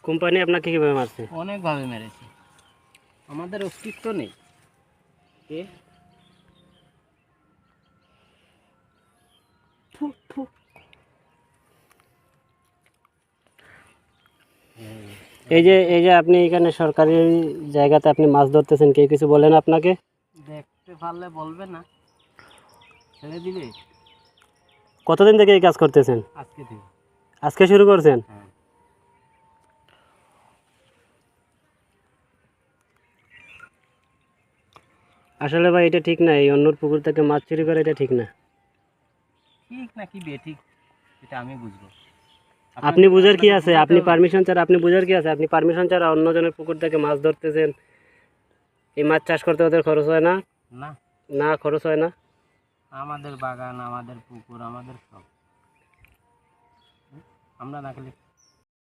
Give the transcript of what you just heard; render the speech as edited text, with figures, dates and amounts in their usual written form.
Company আপনাকে কিভাবে মারছে? অনেকভাবে মেরেছে, আমাদের অস্তিত্ব নেই। এই যে আপনি এখানে সরকারি জায়গাতে আপনি মাছ ধরতেছেন, কেউ কিছু বলেন আপনাকে? দেখতে পারলে বলবে না, ছেড়ে দিবে। কতদিন থেকে এই কাজ করতেছেন? আজকে থেকে। আজকে শুরু করছেন? হ্যাঁ। আসলে ভাই এটা ঠিক না, এই অন্যর পুকুর থেকে মাছ চুরি করে এটা ঠিক না। ঠিক না কি বেঠিক এটা আমি বুঝবো। আপনি বুঝার কি আছে? আপনি পারমিশন ছাড়া আপনি বুঝার কি আছে? আপনি পারমিশন ছাড়া অন্যজনের পুকুর থেকে মাছ ধরতেছেন। এই মাছ চাষ করতে ওদের খরচ হয় না? না, না, খরচ হয় না। আমাদের বাগান, আমাদের পুকুর, আমাদের সব। আমরা না খেলে